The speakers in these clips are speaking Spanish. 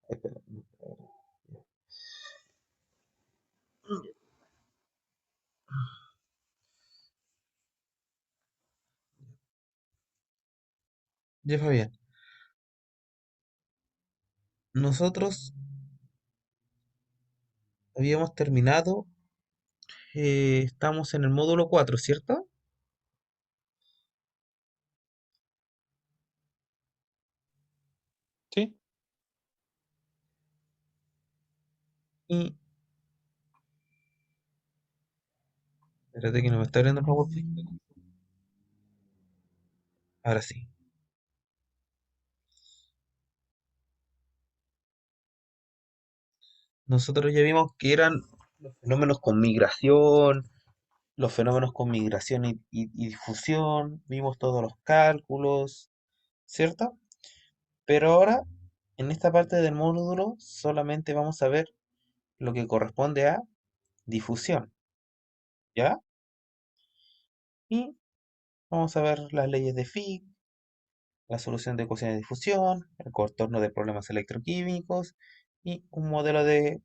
Espera, ya, Fabián. Nosotros habíamos terminado, estamos en el módulo 4, ¿cierto? Sí, Y, espérate que no me está abriendo el PowerPoint. Ahora sí. Nosotros ya vimos que eran los fenómenos con migración, los fenómenos con migración y difusión, vimos todos los cálculos, ¿cierto? Pero ahora, en esta parte del módulo, solamente vamos a ver lo que corresponde a difusión, ¿ya? Y vamos a ver las leyes de Fick, la solución de ecuaciones de difusión, el contorno de problemas electroquímicos y un modelo de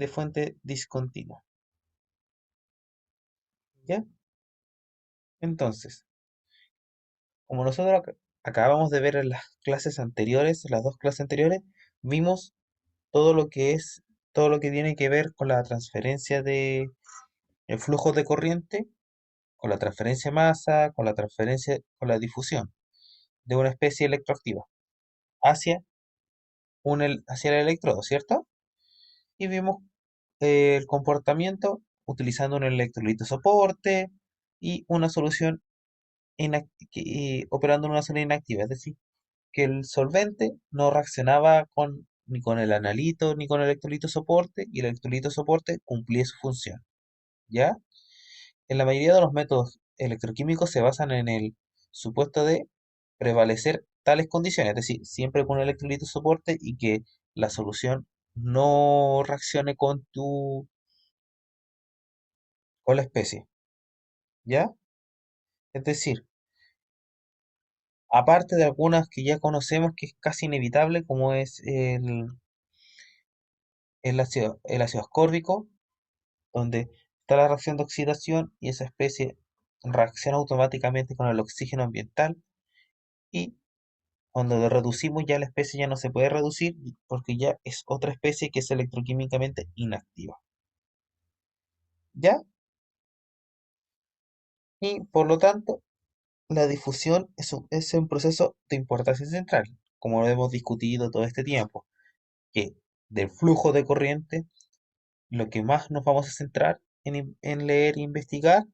fuente discontinua, ¿ya? Entonces, como nosotros acabamos de ver en las clases anteriores, en las dos clases anteriores, vimos todo lo que es, todo lo que tiene que ver con la transferencia de el flujo de corriente, con la transferencia de masa, con la transferencia, con la difusión de una especie electroactiva hacia hacia el electrodo, ¿cierto? Y vimos el comportamiento utilizando un electrolito soporte y una solución operando en una zona inactiva, es decir, que el solvente no reaccionaba ni con el analito ni con el electrolito soporte y el electrolito soporte cumplía su función, ¿ya? En la mayoría de los métodos electroquímicos se basan en el supuesto de prevalecer tales condiciones, es decir, siempre con un electrolito soporte y que la solución no reaccione con la especie, ¿ya? Es decir, aparte de algunas que ya conocemos que es casi inevitable, como es el ácido ascórbico, donde está la reacción de oxidación y esa especie reacciona automáticamente con el oxígeno ambiental y cuando lo reducimos ya la especie ya no se puede reducir porque ya es otra especie que es electroquímicamente inactiva. ¿Ya? Y por lo tanto, la difusión es un proceso de importancia central, como lo hemos discutido todo este tiempo, que del flujo de corriente lo que más nos vamos a centrar en leer e investigar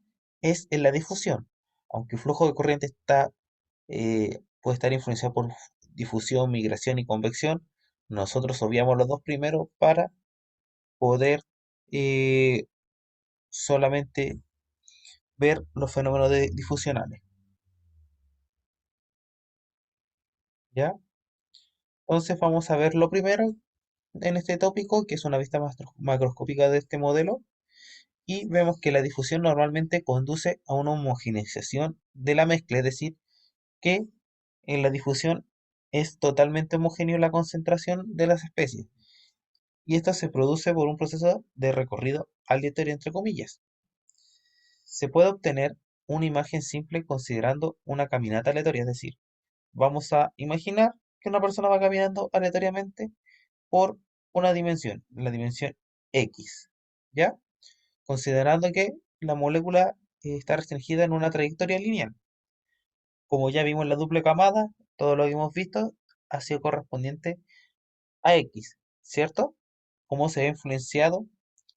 es en la difusión. Aunque el flujo de corriente puede estar influenciado por difusión, migración y convección, nosotros obviamos los dos primeros para poder eh, solamente ver los fenómenos difusionales. ¿Ya? Entonces vamos a ver lo primero en este tópico, que es una vista macroscópica de este modelo, y vemos que la difusión normalmente conduce a una homogeneización de la mezcla, es decir, que en la difusión es totalmente homogéneo la concentración de las especies, y esto se produce por un proceso de recorrido aleatorio entre comillas. Se puede obtener una imagen simple considerando una caminata aleatoria, es decir, vamos a imaginar que una persona va caminando aleatoriamente por una dimensión, la dimensión X, ¿ya? Considerando que la molécula está restringida en una trayectoria lineal. Como ya vimos en la doble camada, todo lo que hemos visto ha sido correspondiente a X, ¿cierto? Cómo se ha influenciado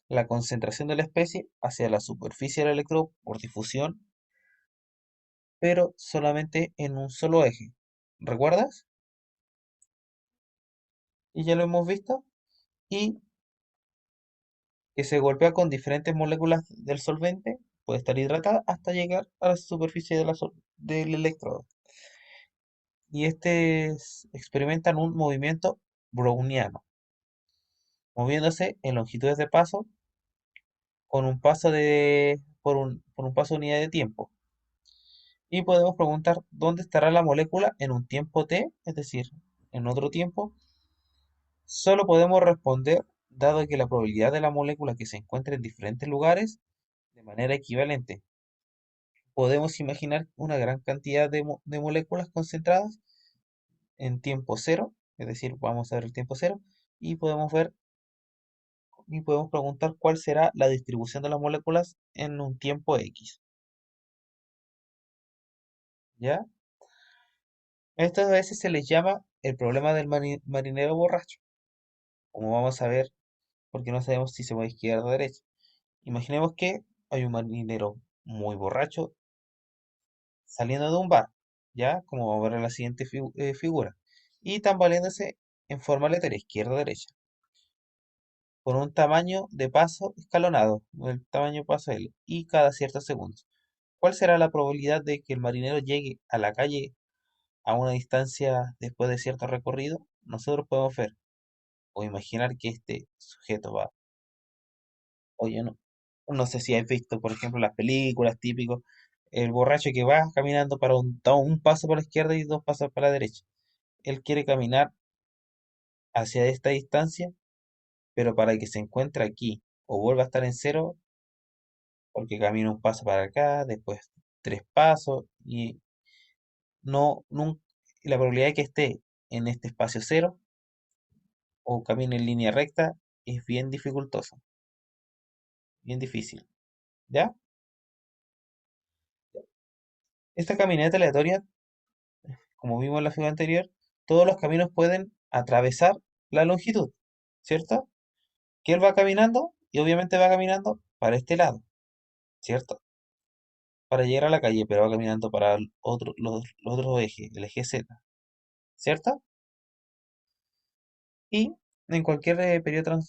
la concentración de la especie hacia la superficie del electrodo por difusión, pero solamente en un solo eje. ¿Recuerdas? Y ya lo hemos visto. Y que se golpea con diferentes moléculas del solvente, puede estar hidratada hasta llegar a la superficie del electrodo. Y experimentan un movimiento browniano, moviéndose en longitudes de paso con un paso por un paso de unidad de tiempo. Y podemos preguntar dónde estará la molécula en un tiempo t, es decir, en otro tiempo, Solo podemos responder dado que la probabilidad de la molécula que se encuentre en diferentes lugares de manera equivalente. Podemos imaginar una gran cantidad de moléculas concentradas en tiempo cero, es decir, vamos a ver el tiempo cero, y podemos ver y podemos preguntar cuál será la distribución de las moléculas en un tiempo X, ¿ya? Esto a veces se les llama el problema del marinero borracho, como vamos a ver, porque no sabemos si se va a izquierda o derecha. Imaginemos que hay un marinero muy borracho saliendo de un bar, ¿ya? Como vamos a ver en la siguiente figura, y tambaleándose en forma aleatoria, izquierda o derecha, con un tamaño de paso escalonado, el tamaño paso L, y cada ciertos segundos. ¿Cuál será la probabilidad de que el marinero llegue a la calle a una distancia después de cierto recorrido? Nosotros podemos ver o imaginar que este sujeto va, o yo no sé si has visto, por ejemplo, las películas típicos, el borracho que va caminando para da un paso para la izquierda y dos pasos para la derecha. Él quiere caminar hacia esta distancia, pero para que se encuentre aquí o vuelva a estar en cero, porque camina un paso para acá, después tres pasos, y no, nunca, la probabilidad de que esté en este espacio cero o camine en línea recta es bien dificultoso, bien difícil, ¿ya? Esta caminata aleatoria, como vimos en la figura anterior, todos los caminos pueden atravesar la longitud, ¿cierto? Que él va caminando y obviamente va caminando para este lado, ¿cierto? Para llegar a la calle, pero va caminando para los otros ejes, el eje Z, ¿cierto? Y en cualquier periodo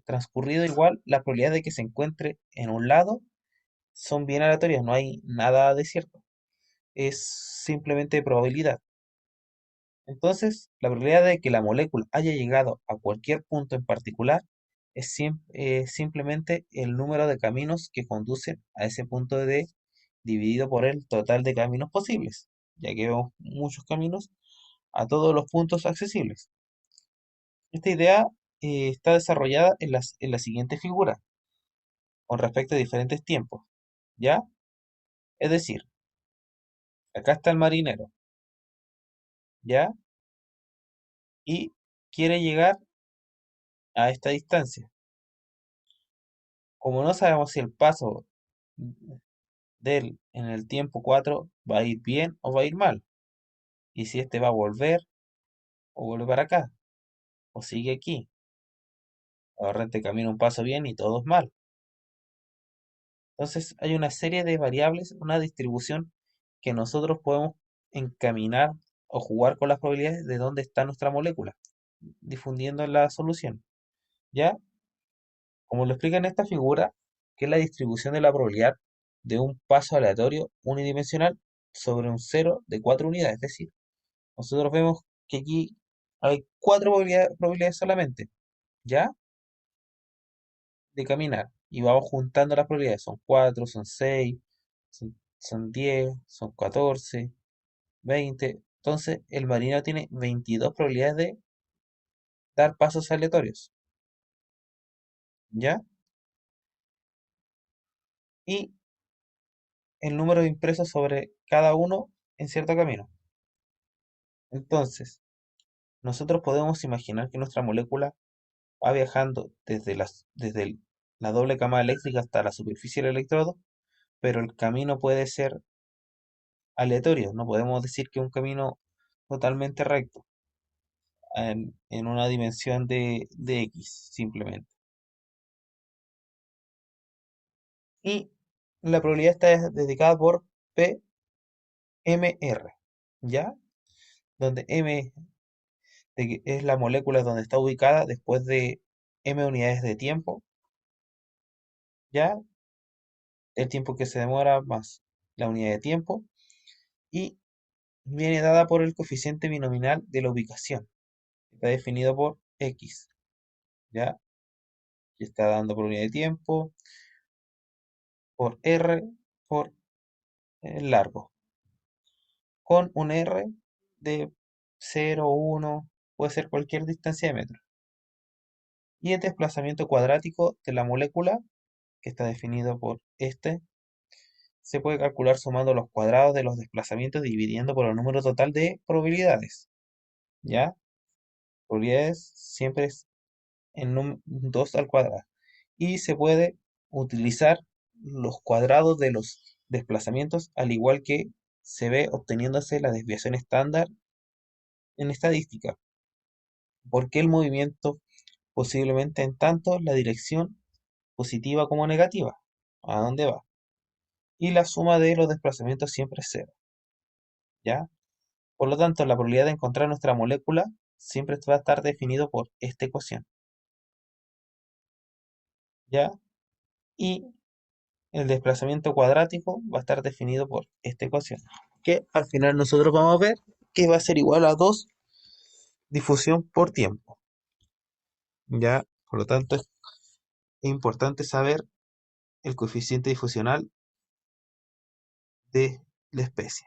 transcurrido, igual, la probabilidad de que se encuentre en un lado son bien aleatorias, no hay nada de cierto, es simplemente probabilidad. Entonces, la probabilidad de que la molécula haya llegado a cualquier punto en particular es simplemente el número de caminos que conducen a ese punto de D dividido por el total de caminos posibles, ya que vemos muchos caminos a todos los puntos accesibles. Esta idea está desarrollada en la siguiente figura, con respecto a diferentes tiempos, ¿ya? Es decir, acá está el marinero, ¿ya? Y quiere llegar a esta distancia. Como no sabemos si el paso de él en el tiempo 4 va a ir bien o va a ir mal, y si este va a volver o vuelve para acá, o sigue aquí, o de repente camina un paso bien y todo es mal. Entonces hay una serie de variables, una distribución que nosotros podemos encaminar o jugar con las probabilidades de dónde está nuestra molécula, difundiendo la solución. ¿Ya? Como lo explica en esta figura, que es la distribución de la probabilidad de un paso aleatorio unidimensional sobre un cero de 4 unidades. Es decir, nosotros vemos que aquí hay cuatro probabilidades solamente, ¿ya? De caminar. Y vamos juntando las probabilidades. Son 4, son 6, son 10, son 14, 20. Entonces, el marino tiene 22 probabilidades de dar pasos aleatorios, ¿ya? Y el número de impresos sobre cada uno en cierto camino. Entonces, nosotros podemos imaginar que nuestra molécula va viajando la doble cama eléctrica hasta la superficie del electrodo, pero el camino puede ser aleatorio. No podemos decir que un camino totalmente recto en una dimensión de X, simplemente. Y la probabilidad está dedicada por PMR, ¿ya? Donde M es la molécula donde está ubicada después de M unidades de tiempo, ¿ya? El tiempo que se demora más la unidad de tiempo, y viene dada por el coeficiente binominal de la ubicación. Está definido por X, ¿ya? Que está dando por unidad de tiempo, por R, por largo, con un R de 0, 1, puede ser cualquier distancia de metros. Y el desplazamiento cuadrático de la molécula, que está definido por se puede calcular sumando los cuadrados de los desplazamientos y dividiendo por el número total de probabilidades. ¿Ya? Probabilidades siempre es en 2 al cuadrado. Y se puede utilizar los cuadrados de los desplazamientos al igual que se ve obteniéndose la desviación estándar en estadística. ¿Por qué el movimiento? Posiblemente en tanto la dirección positiva como negativa. ¿A dónde va? Y la suma de los desplazamientos siempre es cero. ¿Ya? Por lo tanto, la probabilidad de encontrar nuestra molécula siempre va a estar definido por esta ecuación. ¿Ya? Y el desplazamiento cuadrático va a estar definido por esta ecuación. Que al final nosotros vamos a ver que va a ser igual a 2 difusión por tiempo. ¿Ya? Por lo tanto, es importante saber el coeficiente difusional de la especie.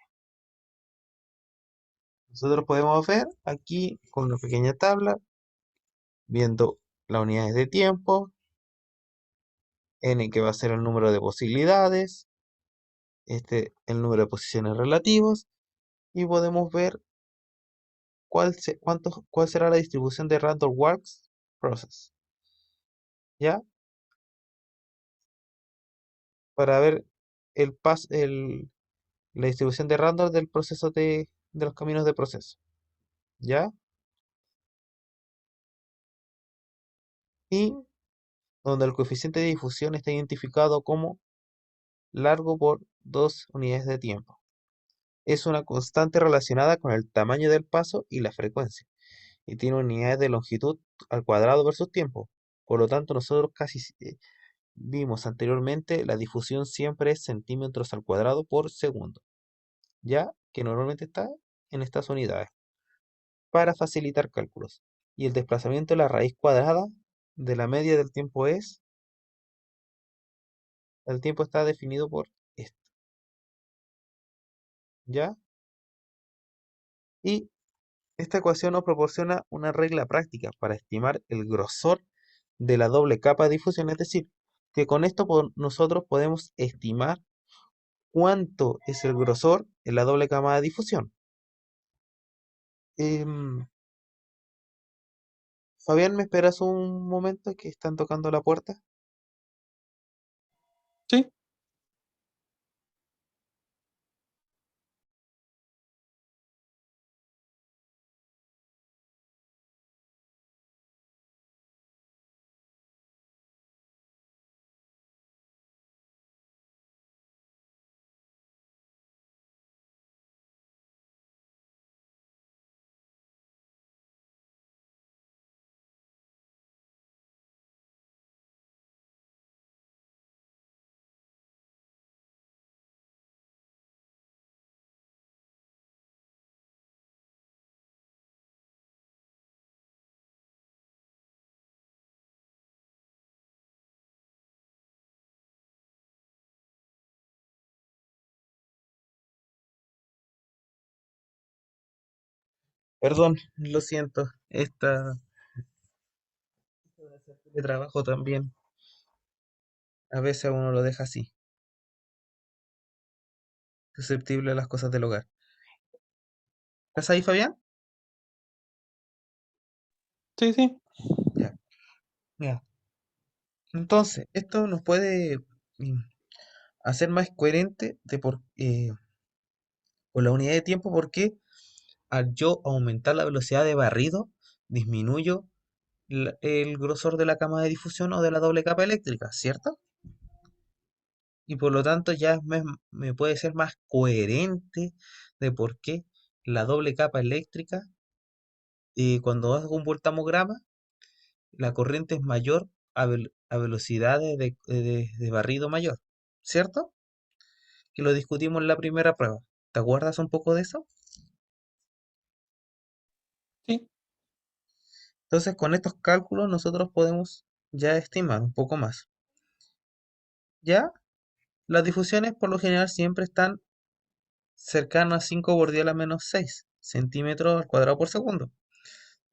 Nosotros podemos ver aquí con una pequeña tabla, viendo las unidades de tiempo, n que va a ser el número de posibilidades, el número de posiciones relativos, y podemos ver cuál será la distribución de Random Walks Process, ¿ya? Para ver el pas, la distribución de Random del proceso de los caminos de proceso, ¿ya? Y donde el coeficiente de difusión está identificado como largo por 2 unidades de tiempo. Es una constante relacionada con el tamaño del paso y la frecuencia, y tiene unidades de longitud al cuadrado versus tiempo. Por lo tanto, nosotros vimos anteriormente, la difusión siempre es centímetros al cuadrado por segundo, ya que normalmente está en estas unidades, para facilitar cálculos. Y el desplazamiento de la raíz cuadrada de la media del tiempo el tiempo está definido por esto, ¿ya? Y esta ecuación nos proporciona una regla práctica para estimar el grosor de la doble capa de difusión, es decir, que con esto nosotros podemos estimar cuánto es el grosor en la doble capa de difusión. Em, Fabián, ¿me esperas un momento que están tocando la puerta? Sí, Perdón, lo siento. Esto de hacer teletrabajo también. A veces a uno lo deja así, susceptible a las cosas del hogar. ¿Estás ahí, Fabián? sí, sí. Ya, ya. Entonces, esto nos puede mm, hacer más coherente con la unidad de tiempo porque al yo aumentar la velocidad de barrido, disminuyo el grosor de la cama de difusión o de la doble capa eléctrica, ¿cierto? Y por lo tanto ya me puede ser más coherente de por qué la doble capa eléctrica, cuando hago un voltamograma, la corriente es mayor a velocidades de barrido mayor, ¿cierto? Que lo discutimos en la primera prueba. ¿Te acuerdas un poco de eso? Sí, Entonces, con estos cálculos nosotros podemos ya estimar un poco más. ¿Ya? Las difusiones por lo general siempre están cercanas a 5 por 10 a la menos 6 centímetros al cuadrado por segundo.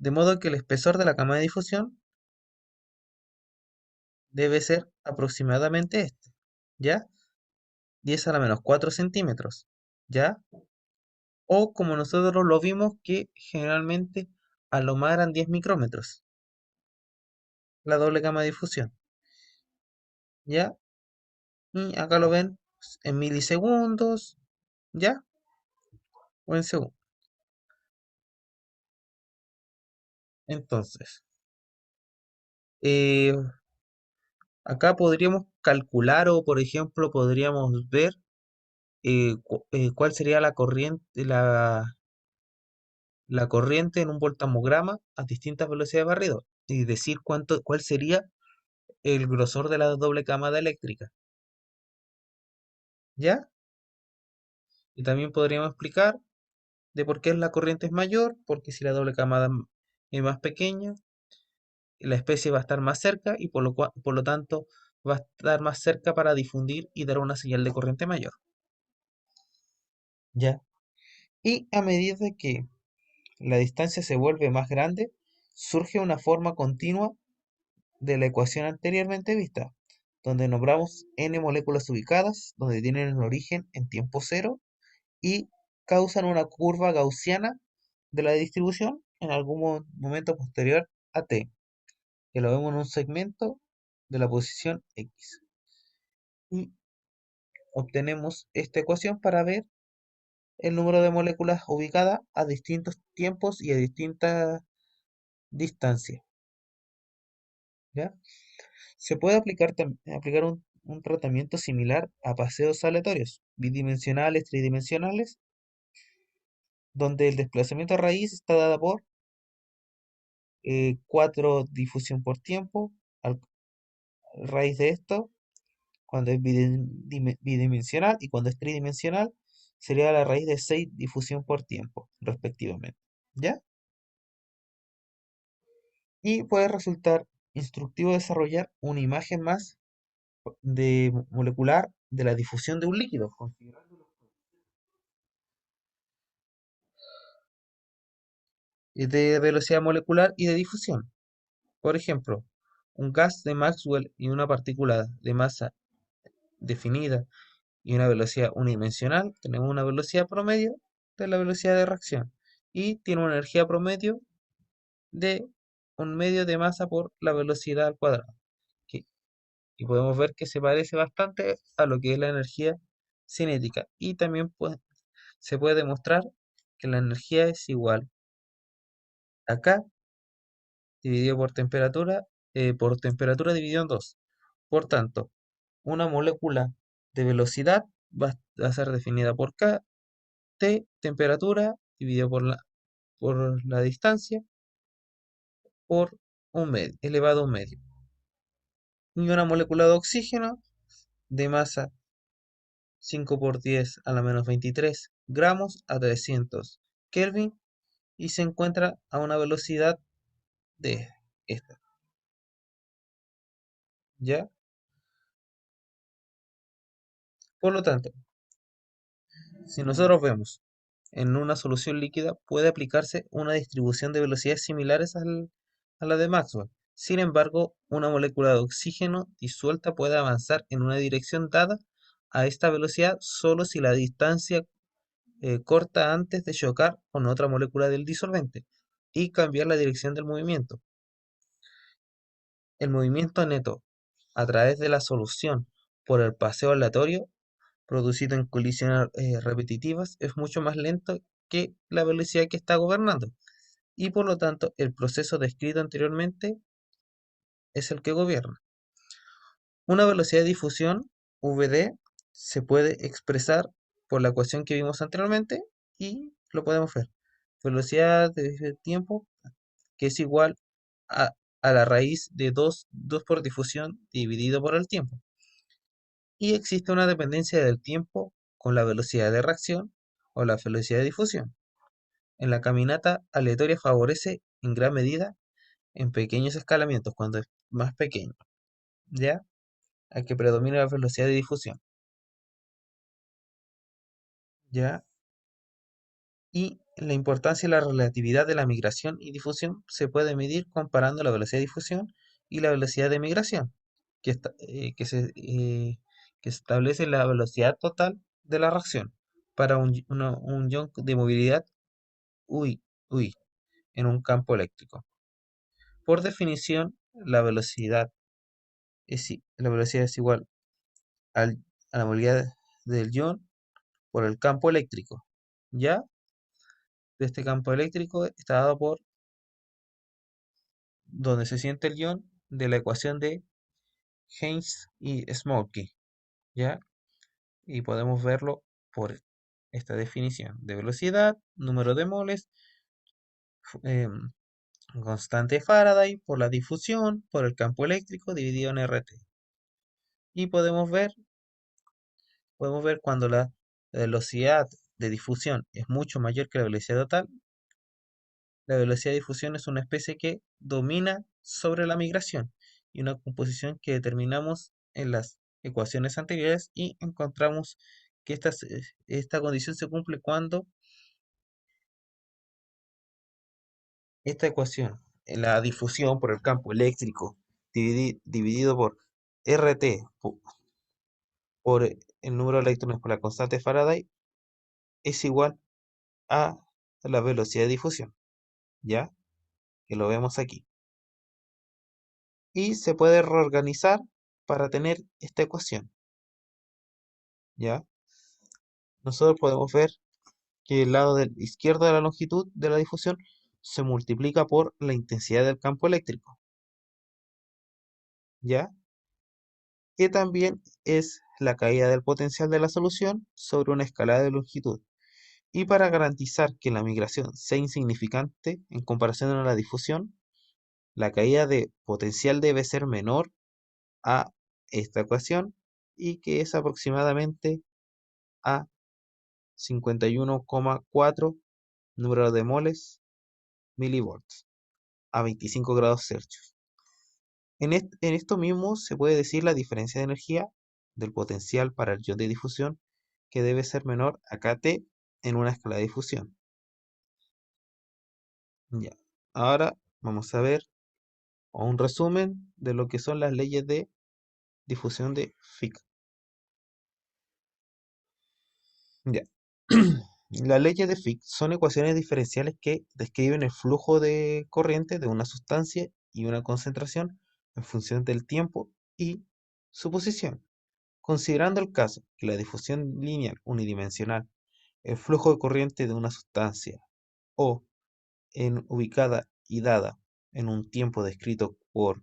De modo que el espesor de la cama de difusión debe ser aproximadamente este, ¿ya? 10⁻⁴ centímetros, ¿ya? O como nosotros lo vimos, que generalmente a lo más eran 10 micrómetros, la doble gama de difusión, ¿ya? Y acá lo ven en milisegundos, ¿ya? O en segundos. Entonces, eh, acá podríamos calcular o, por ejemplo, podríamos ver cuál sería la corriente en un voltammograma a distintas velocidades de barrido y decir cuál sería el grosor de la doble cámara eléctrica, ¿ya? Y también podríamos explicar de por qué la corriente es mayor, porque si la doble cámara es más pequeña, la especie va a estar más cerca y por lo tanto va a estar más cerca para difundir y dar una señal de corriente mayor, ¿ya? Y a medida que la distancia se vuelve más grande, surge una forma continua de la ecuación anteriormente vista, donde nombramos n moléculas ubicadas, donde tienen el origen en tiempo cero y causan una curva gaussiana de la distribución en algún momento posterior a t, que lo vemos en un segmento de la posición x. Y obtenemos esta ecuación para ver el número de moléculas ubicadas a distintos tiempos y a distintas distancias, ¿ya? Se puede aplicar un tratamiento similar a paseos aleatorios, bidimensionales, tridimensionales, donde el desplazamiento a raíz está dada por 4 difusión por tiempo. Al raíz de esto, cuando es bidimensional y cuando es tridimensional, sería la raíz de 6 difusión por tiempo, respectivamente. ¿Ya? Y puede resultar instructivo desarrollar una imagen más de molecular de la difusión de un líquido, considerando de velocidad molecular y de difusión. Por ejemplo, un gas de Maxwell y una partícula de masa definida y una velocidad unidimensional, tenemos una velocidad promedio de la velocidad de reacción y tiene una energía promedio de un medio de masa por la velocidad al cuadrado. que- y podemos ver que se parece bastante a lo que es la energía cinética. Y también se puede demostrar que la energía es igual acá dividido por temperatura dividido en 2. Por tanto, una molécula de velocidad va a ser definida por K, T, temperatura, dividido por la distancia, por elevado a un medio. Y una molécula de oxígeno de masa 5 por 10 a la menos 23 gramos a 300 Kelvin y se encuentra a una velocidad de esta, ¿ya? Por lo tanto, si nosotros vemos en una solución líquida, puede aplicarse una distribución de velocidades similares a la de Maxwell. Sin embargo, una molécula de oxígeno disuelta puede avanzar en una dirección dada a esta velocidad solo si la distancia corta antes de chocar con otra molécula del disolvente y cambiar la dirección del movimiento. El movimiento neto a través de la solución por el paseo aleatorio producido en colisiones repetitivas es mucho más lento que la velocidad que está gobernando y por lo tanto el proceso descrito anteriormente es el que gobierna. Una velocidad de difusión VD se puede expresar por la ecuación que vimos anteriormente y lo podemos ver. Velocidad de tiempo que es igual a, a la raíz de 2 por difusión dividido por el tiempo. Y existe una dependencia del tiempo con la velocidad de reacción o la velocidad de difusión. En la caminata aleatoria favorece en gran medida en pequeños escalamientos cuando es más pequeño, ¿ya? A que predomina la velocidad de difusión, ¿ya? Y La importancia y la relatividad de la migración y difusión se puede medir comparando la velocidad de difusión y la velocidad de migración, que establece la velocidad total de la reacción para un ion de movilidad UI, UI en un campo eléctrico. Por definición, la velocidad es igual a la movilidad del ion por el campo eléctrico. ¿Ya? De este campo eléctrico está dado por donde se siente el ion de la ecuación de Heinz y Smokey, ¿ya? Y podemos verlo por esta definición de velocidad, número de moles, em, constante de Faraday, por la difusión, por el campo eléctrico dividido en RT. Y podemos ver cuando la velocidad de difusión es mucho mayor que la velocidad total, la velocidad de difusión es una especie que domina sobre la migración y una composición que determinamos en las ecuaciones anteriores y encontramos que esta condición se cumple cuando esta ecuación, la difusión por el campo eléctrico dividido por RT por el número de electrones por la constante de Faraday es igual a la velocidad de difusión, ¿ya? Que lo vemos aquí. Y se puede reorganizar para tener esta ecuación, ¿ya? Nosotros podemos ver que el lado izquierdo de la longitud de la difusión se multiplica por la intensidad del campo eléctrico, ¿ya? Que también es la caída del potencial de la solución sobre una escala de longitud. Y para garantizar que la migración sea insignificante en comparación a la difusión, la caída de potencial debe ser menor a esta ecuación y que es aproximadamente a 51,4 número de moles milivolts a 25 grados Celsius. En esto mismo se puede decir la diferencia de energía del potencial para el ion de difusión que debe ser menor a kT en una escala de difusión. Ya. Ahora vamos a ver un resumen de lo que son las leyes de difusión de Fick. Ya. Las leyes de Fick son ecuaciones diferenciales que describen el flujo de corriente de una sustancia y una concentración en función del tiempo y su posición. Considerando el caso que la difusión lineal unidimensional, el flujo de corriente de una sustancia o ubicada y dada en un tiempo descrito por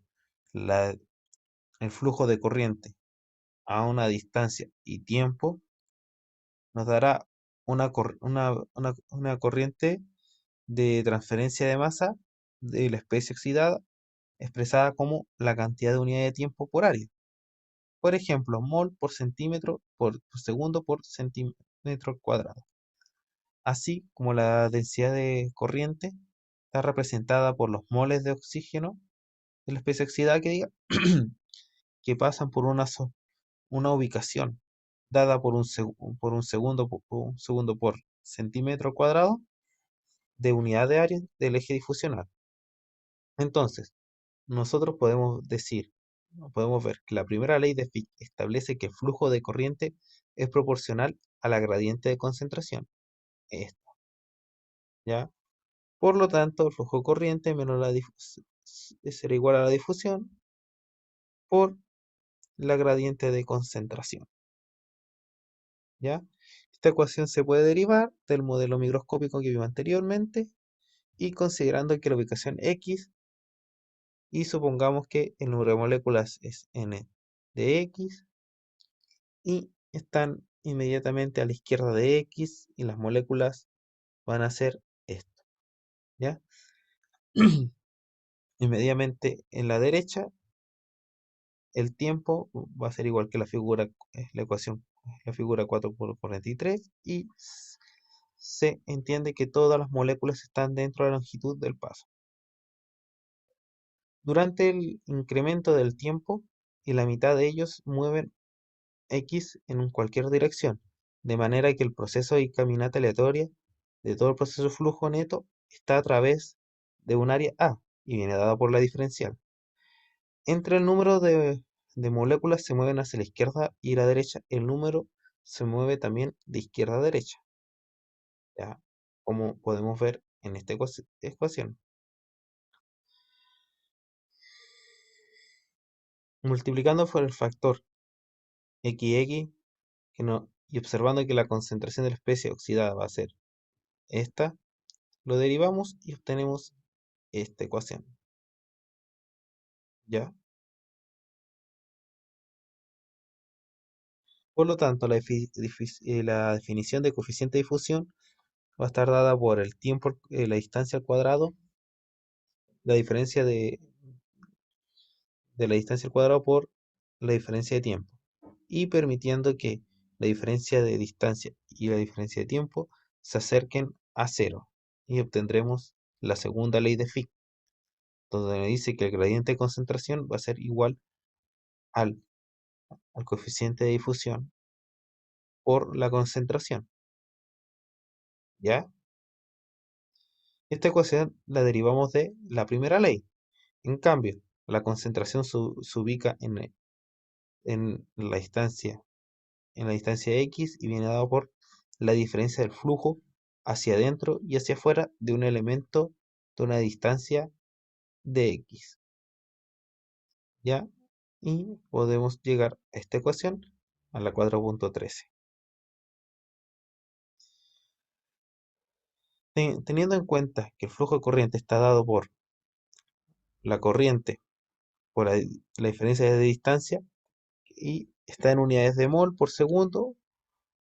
la- el flujo de corriente a una distancia y tiempo, nos dará una corriente de transferencia de masa de la especie oxidada expresada como la cantidad de unidad de tiempo por área. Por ejemplo, mol por centímetro por segundo por centímetro cuadrado. Así como la densidad de corriente está representada por los moles de oxígeno de la especie oxidada que diga, que pasan por una ubicación dada por un segundo por centímetro cuadrado de unidad de área del eje difusional. Entonces, nosotros podemos ver que la primera ley de Fick establece que el flujo de corriente es proporcional a la gradiente de concentración. Esta, ¿ya? Por lo tanto, el flujo de corriente menos la difusión será igual a la difusión por la gradiente de concentración, ¿ya? Esta ecuación se puede derivar del modelo microscópico que vimos anteriormente y considerando que la ubicación X y supongamos que el número de moléculas es n de X y están inmediatamente a la izquierda de X y las moléculas van a ser esto, ¿ya? Inmediatamente en la derecha el tiempo va a ser igual que la ecuación, la figura 4 por 43 y se entiende que todas las moléculas están dentro de la longitud del paso. Durante el incremento del tiempo y la mitad de ellos mueven X en cualquier dirección, de manera que el proceso de caminata aleatoria de todo el proceso de flujo neto está a través de un área A y viene dada por la diferencial. Entre el número de moléculas se mueven hacia la izquierda y la derecha, el número se mueve también de izquierda a derecha, ¿ya? Como podemos ver en esta ecuación. Multiplicando por el factor XX y observando que la concentración de la especie oxidada va a ser esta, lo derivamos y obtenemos esta ecuación, ¿ya? Por lo tanto, la definición de coeficiente de difusión va a estar dada por el tiempo, la distancia al cuadrado, la diferencia de la distancia al cuadrado por la diferencia de tiempo, y permitiendo que la diferencia de distancia y la diferencia de tiempo se acerquen a cero, y obtendremos la segunda ley de Fick, donde me dice que el gradiente de concentración va a ser igual al, al coeficiente de difusión por la concentración, ¿ya? Esta ecuación la derivamos de la primera ley. En cambio, la concentración se ubica en la distancia, en la distancia X, y viene dado por la diferencia del flujo hacia adentro y hacia afuera de un elemento de una distancia de X, ¿ya? Y podemos llegar a esta ecuación, a la 4.13. Teniendo en cuenta que el flujo de corriente está dado por la corriente, por la diferencia de distancia, y está en unidades de mol por segundo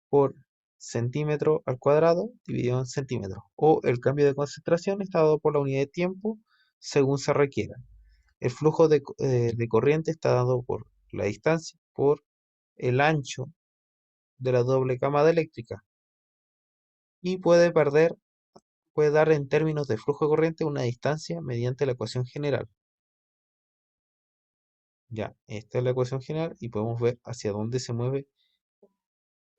por centímetro al cuadrado dividido en centímetros. O el cambio de concentración está dado por la unidad de tiempo según se requiera. El flujo de corriente está dado por la distancia, por el ancho de la doble cámara eléctrica. Y puede dar en términos de flujo de corriente una distancia mediante la ecuación general. Ya, esta es la ecuación general y podemos ver hacia dónde se mueve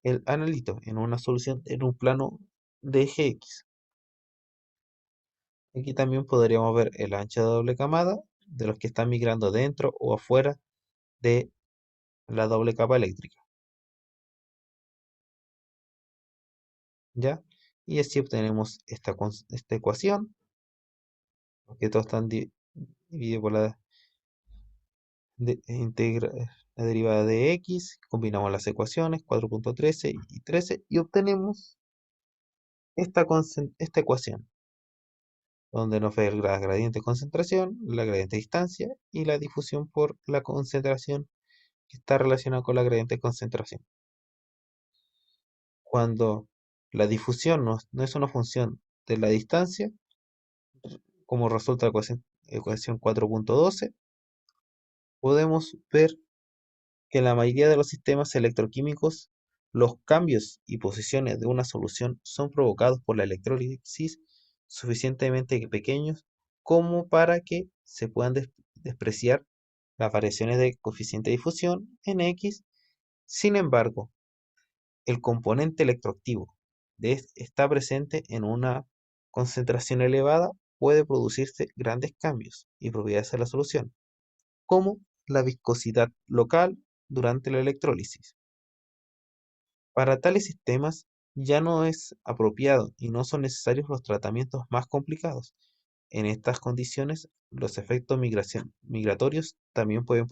el analito en una solución en un plano de eje X. Aquí también podríamos ver el ancho de doble camada de los que están migrando dentro o afuera de la doble capa eléctrica, ¿ya? Y así obtenemos esta ecuación, que todos están divididos por la derivada de x, combinamos las ecuaciones 4.13 y 13 y obtenemos esta ecuación, donde nos ve el gradiente de concentración, la gradiente de distancia y la difusión por la concentración que está relacionada con la gradiente de concentración. Cuando la difusión no es una función de la distancia, como resulta la ecuación 4.12, podemos ver que en la mayoría de los sistemas electroquímicos, los cambios y posiciones de una solución son provocados por la electrólisis suficientemente pequeños como para que se puedan despreciar las variaciones de coeficiente de difusión en X. Sin embargo, el componente electroactivo está presente en una concentración elevada, puede producirse grandes cambios y propiedades de la solución, como la viscosidad local durante la electrólisis. Para tales sistemas ya no es apropiado y no son necesarios los tratamientos más complicados. En estas condiciones, los efectos migratorios también pueden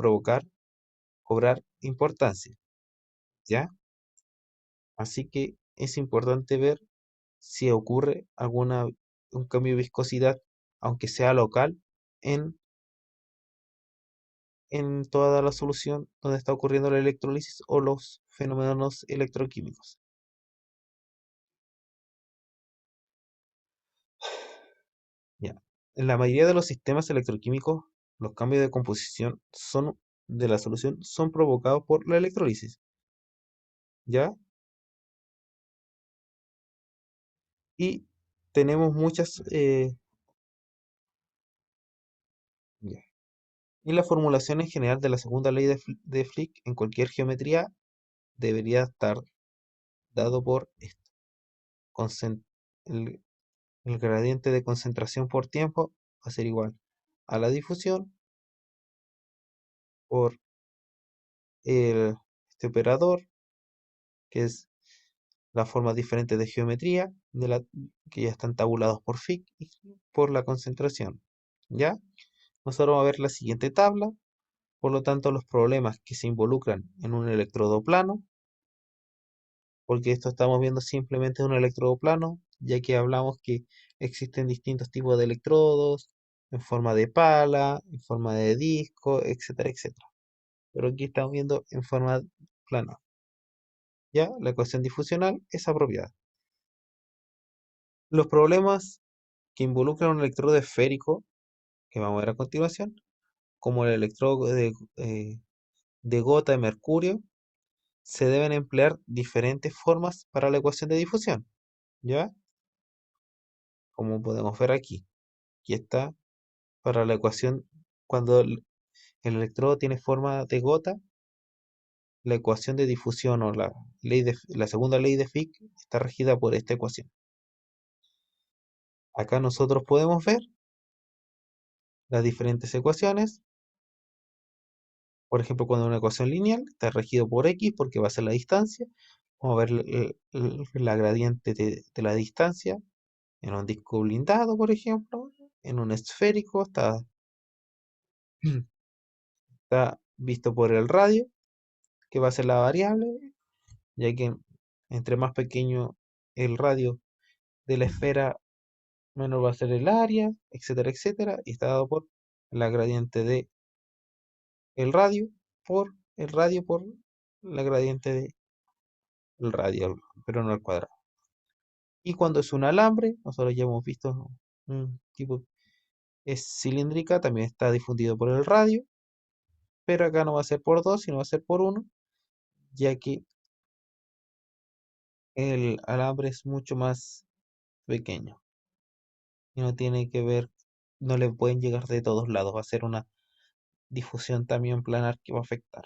cobrar importancia, ¿ya? Así que es importante ver si ocurre un cambio de viscosidad, aunque sea local, en, en toda la solución donde está ocurriendo la electrólisis o los fenómenos electroquímicos. Ya. En la mayoría de los sistemas electroquímicos, los cambios de composición de la solución son provocados por la electrólisis, ¿ya? Y tenemos muchas... ya. Y la formulación en general de la segunda ley de Fick en cualquier geometría debería estar dado por esto. el, el gradiente de concentración por tiempo va a ser igual a la difusión por este operador, que es la forma diferente de geometría que ya están tabulados por Fick y por la concentración. ¿Ya? Nosotros vamos a ver la siguiente tabla. Por lo tanto, los problemas que se involucran en un electrodo plano, porque esto estamos viendo simplemente un electrodo plano, ya que hablamos que existen distintos tipos de electrodos, en forma de pala, en forma de disco, etcétera, etcétera. Pero aquí estamos viendo en forma plana. ¿Ya? La ecuación difusional es apropiada. Los problemas que involucran un electrodo esférico, que vamos a ver a continuación, como el electrodo de gota de mercurio, se deben emplear diferentes formas para la ecuación de difusión, ¿ya? Como podemos ver aquí. Aquí está para la ecuación, cuando el electrodo tiene forma de gota, la ecuación de difusión o la segunda ley de Fick está regida por esta ecuación. Acá nosotros podemos ver las diferentes ecuaciones. Por ejemplo, cuando una ecuación lineal está regido por x porque va a ser la distancia. Vamos a ver la gradiente de la distancia en un disco blindado, por ejemplo. En un esférico está visto por el radio, que va a ser la variable, ya que entre más pequeño el radio de la esfera, menor va a ser el área, etcétera, etcétera. Y está dado por la gradiente de el radio por la gradiente del radio, pero no al cuadrado. Y cuando es un alambre, nosotros ya hemos visto un tipo, es cilíndrica, también está difundido por el radio, pero acá no va a ser por 2 sino va a ser por uno, ya que el alambre es mucho más pequeño y no tiene que ver, no le pueden llegar de todos lados, va a ser una difusión también planar que va a afectar.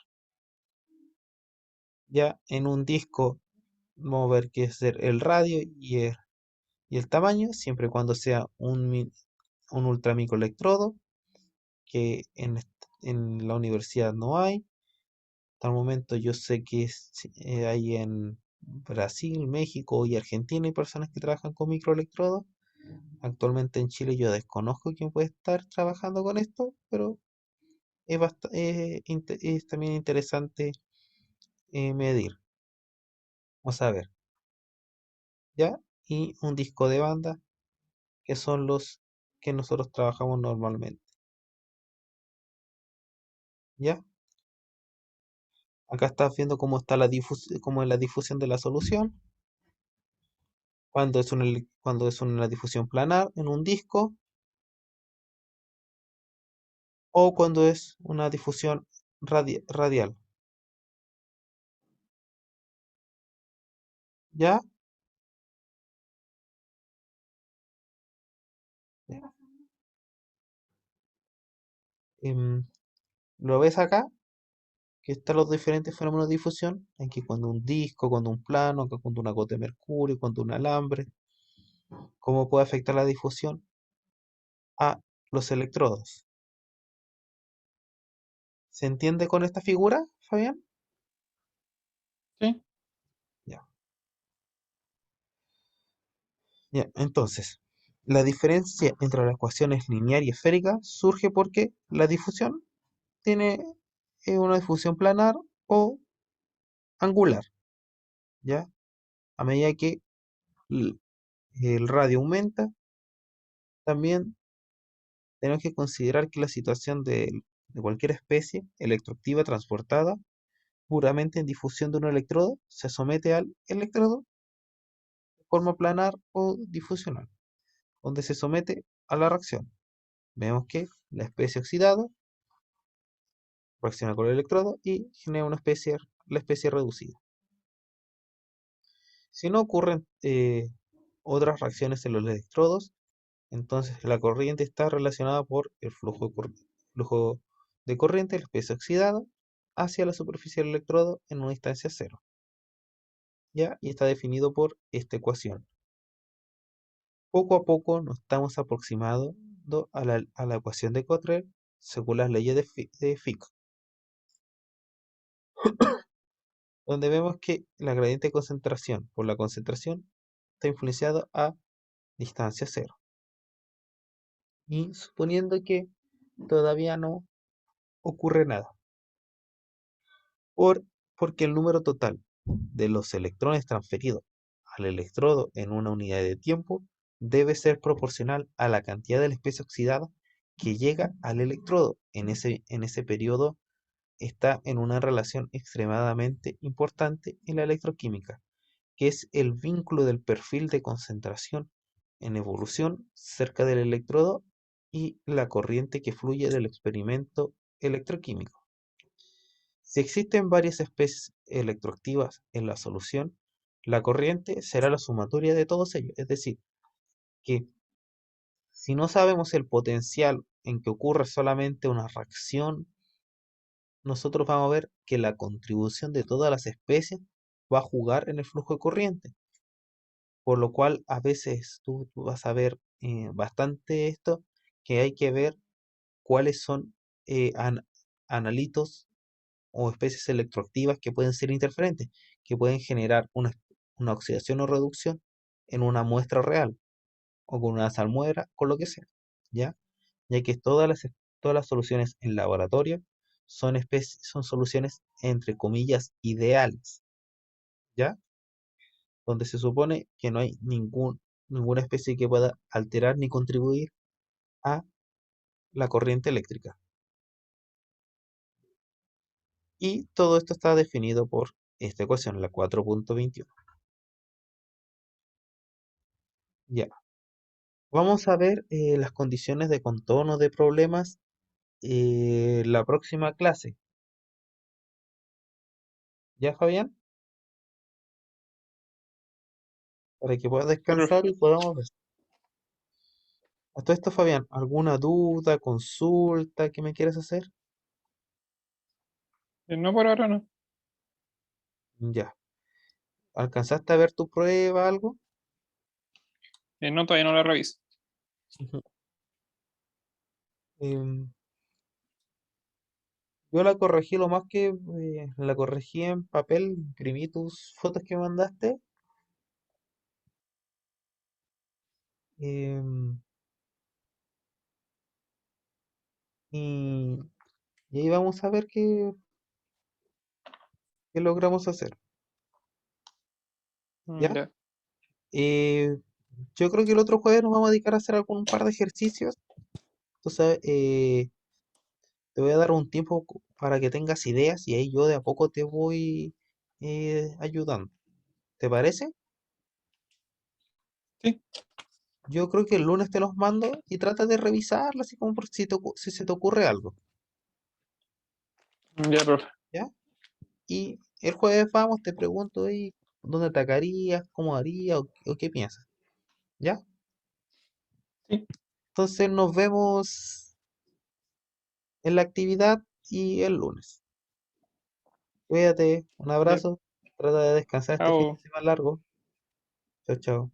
Ya en un disco vamos a ver que es el radio y el tamaño, siempre y cuando sea un ultramicroelectrodo, que en la universidad no hay. Hasta el momento yo sé que hay en Brasil, México y Argentina hay personas que trabajan con microelectrodos. Actualmente en Chile yo desconozco quién puede estar trabajando con esto, pero es también interesante medir. Vamos a ver, ¿ya? Y un disco de banda, que son los que nosotros trabajamos normalmente, ¿ya? Acá estás viendo cómo está cómo es la difusión de la solución. Cuando es una difusión planar en un disco o cuando es una difusión radial. ¿Ya? Em, ¿Lo ves acá? Que están los diferentes fenómenos de difusión. Aquí cuando un disco, cuando un plano, que cuando una gota de mercurio, cuando un alambre. ¿Cómo puede afectar la difusión a los electrodos? ¿Se entiende con esta figura, Fabián? sí, Ya. Ya, entonces, la diferencia entre las ecuaciones lineal y esférica surge porque la difusión tiene una difusión planar o angular, ¿ya? A medida que l- el radio aumenta, también tenemos que considerar que la situación de cualquier especie electroactiva transportada puramente en difusión de un electrodo se somete al electrodo de forma planar o difusional, donde se somete a la reacción. Vemos que la especie oxidada reacciona con el electrodo y genera la especie reducida. Si no ocurren otras reacciones en los electrodos, entonces la corriente está relacionada por el flujo de corriente, la especie oxidada, hacia la superficie del electrodo en una distancia cero. ¿Ya? Y está definido por esta ecuación. Poco a poco nos estamos aproximando a la ecuación de Cottrell según las leyes de Fick, donde vemos que la gradiente de concentración por la concentración está influenciado a distancia cero. Y suponiendo que todavía no ocurre nada, por, porque el número total de los electrones transferidos al electrodo en una unidad de tiempo debe ser proporcional a la cantidad de la especie oxidada que llega al electrodo. En ese periodo está en una relación extremadamente importante en la electroquímica, que es el vínculo del perfil de concentración en evolución cerca del electrodo y la corriente que fluye del experimento electroquímico. Si existen varias especies electroactivas en la solución, la corriente será la sumatoria de todos ellos. Es decir, que si no sabemos el potencial en que ocurre solamente una reacción, nosotros vamos a ver que la contribución de todas las especies va a jugar en el flujo de corriente. Por lo cual a veces tú vas a ver bastante esto, que hay que ver cuáles son analitos o especies electroactivas que pueden ser interferentes, que pueden generar una oxidación o reducción en una muestra real, o con una salmuera, con lo que sea, ¿ya? Ya que todas las soluciones en laboratorio son soluciones entre comillas ideales, ¿ya? Donde se supone que no hay ninguna especie que pueda alterar ni contribuir a la corriente eléctrica. Y todo esto está definido por esta ecuación, la 4.21. Ya, vamos a ver las condiciones de contorno de problemas la próxima clase. ¿Ya, Fabián? Para que puedas Sí, profe. descansar y podamos ver. A todo esto, Fabián, ¿alguna duda, consulta que me quieras hacer? No por ahora no. Ya. ¿Alcanzaste a ver tu prueba, algo? No, todavía no la reviso. Ujú. Em, yo la corregí lo más que la corregí en papel, imprimí tus fotos que mandaste. em, y, y ahí vamos a ver qué logramos hacer. ¿Ya? Ya, Eh, yo creo que el otro jueves nos vamos a dedicar a hacer un par de ejercicios. Tú sabes, te voy a dar un tiempo para que tengas ideas y ahí yo de a poco te voy ayudando. ¿Te parece? sí, Yo creo que el lunes te los mando y trata de revisarlas así como por si se te ocurre algo. ya, profe. ¿Ya? Y el jueves vamos, te pregunto ahí dónde atacarías, cómo harías o qué piensas. ¿Ya? Sí, Entonces nos vemos en la actividad y el lunes. Cuídate, un ya. abrazo, trata de descansar este fin de Chao. semana largo. Chao, chao.